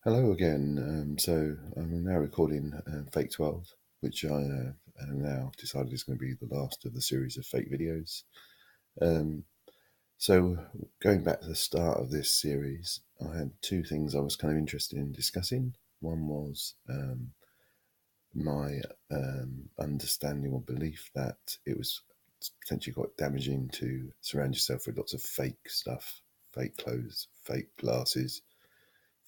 Hello again. So I'm now recording Fake 12, which I have now decided is going to be the last of the series of fake videos. Um, so going back to the start of this series, I had two things I was kind of interested in discussing. One was my understanding or belief that it was potentially quite damaging to surround yourself with lots of fake stuff, fake clothes, fake glasses,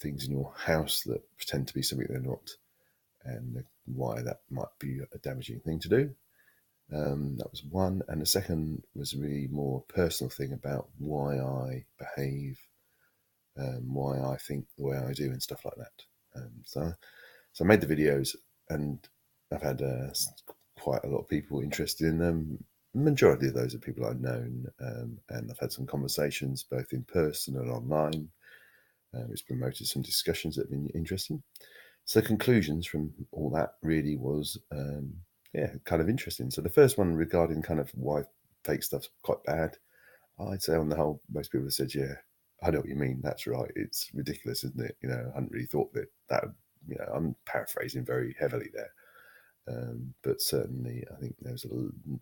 things in your house that pretend to be something they're not, and why that might be a damaging thing to do. That was one. And the second was really more personal thing about why I behave, why I think the way I do, and stuff like that. So I made the videos, and I've had quite a lot of people interested in them. The majority of those are people I've known, and I've had some conversations both in person and online. It's promoted some discussions that have been interesting. So conclusions from all that really was, kind of interesting. So the first one regarding kind of why fake stuff's quite bad, I'd say on the whole, most people have said, yeah, I know what you mean. That's right. It's ridiculous, isn't it? I hadn't really thought that, I'm paraphrasing very heavily there. But certainly I think there's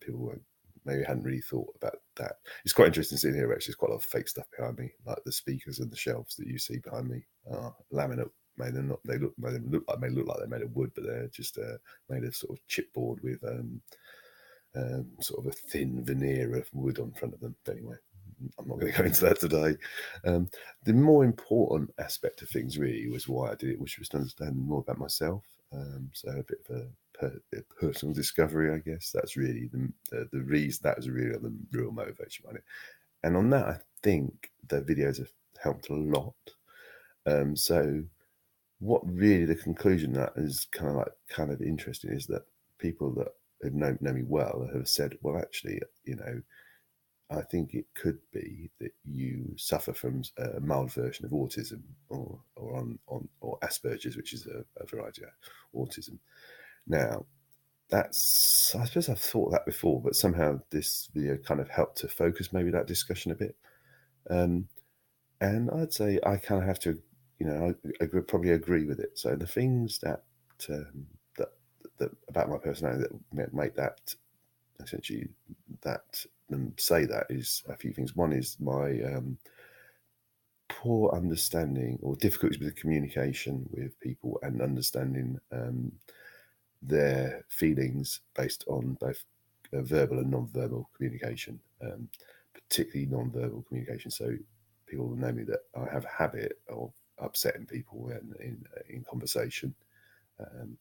people who maybe hadn't really thought about that. It's quite interesting seeing here, actually. There's quite a lot of fake stuff behind me, like the speakers and the shelves that you see behind me are laminate. Made them not. They look. Made them look like. They look like they're made of wood, but they're just made of sort of chipboard with sort of a thin veneer of wood on front of them. But anyway, I'm not going to go into that today. The more important aspect of things really was why I did it, which was to understand more about myself. So a bit of a personal discovery, I guess. That's really the reason. That was really the real motivation behind it. And on that, I think the videos have helped a lot. So what really the conclusion that is kind of interesting is that people that have know me well have said, well, actually, I think it could be that you suffer from a mild version of autism, or Asperger's, which is a variety of autism. Now, that's, I suppose I've thought that before, but somehow this video kind of helped to focus maybe that discussion a bit. Um, and I'd say I kind of have to, I would probably agree with it. So the things um, that that about my personality that make that essentially that say that is a few things. One is my poor understanding or difficulties with communication with people and understanding their feelings based on both verbal and non-verbal communication, particularly non-verbal communication. So people know me that I have a habit of upsetting people in conversation. Um,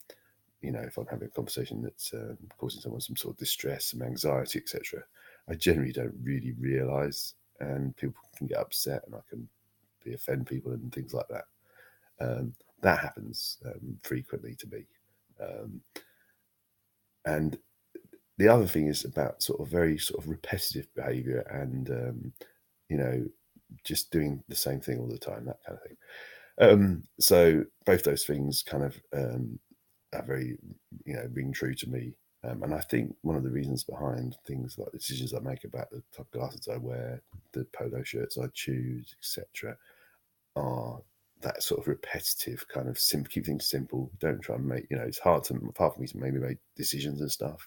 if I'm having a conversation that's causing someone some sort of distress, some anxiety, etc., I generally don't really realise, and people can get upset, and I can offend people and things like that. That happens frequently to me. Um, and the other thing is about sort of very sort of repetitive behaviour and just doing the same thing all the time, that kind of thing. So both those things kind of are very, ring true to me. And I think one of the reasons behind things like the decisions I make about the type of glasses I wear, the polo shirts I choose, etc., are that sort of repetitive kind of keep things simple. Don't try and make, it's hard for me to maybe make decisions and stuff.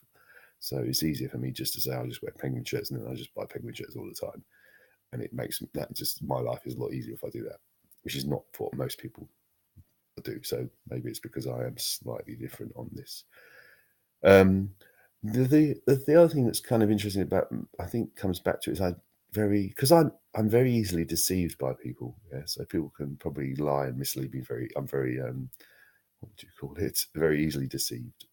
So it's easier for me just to say I'll just wear penguin shirts and then I just buy penguin shirts all the time. And it makes that just, my life is a lot easier if I do that, which is not what most people do. So maybe it's because I am slightly different on this. The other thing that's kind of interesting about, I think, comes back to is because I'm very easily deceived by people. Yeah, so people can probably lie and mislead me. I'm very what do you call it? Very easily deceived,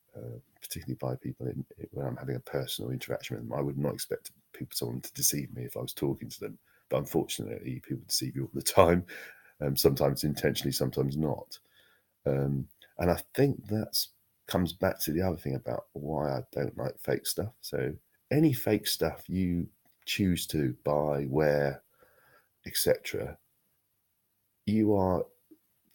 particularly by people when I'm having a personal interaction with them. I would not expect someone to deceive me if I was talking to them, but unfortunately, people deceive you all the time. Sometimes intentionally, sometimes not. Um, and I think that's comes back to the other thing about why I don't like fake stuff. So any fake stuff you choose to buy, wear, etc., you are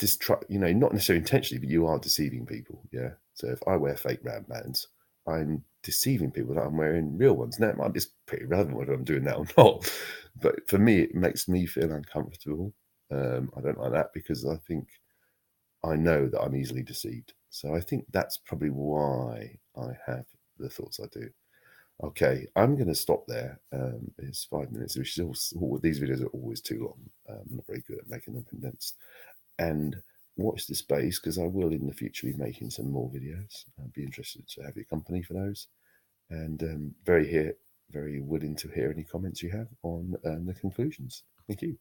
not necessarily intentionally, but you are deceiving people. Yeah. So if I wear fake round bands, I'm deceiving people that I'm wearing real ones. Now it might be pretty relevant whether I'm doing that or not, but for me, it makes me feel uncomfortable. I don't like that because I think I know that I'm easily deceived. So I think that's probably why I have the thoughts I do. Okay, I'm going to stop there. It's 5 minutes, which is these videos are always too long. I'm not very good at making them condensed. And watch the space, because I will in the future be making some more videos. I'd be interested to have your company for those. And very willing to hear any comments you have on the conclusions. Thank you.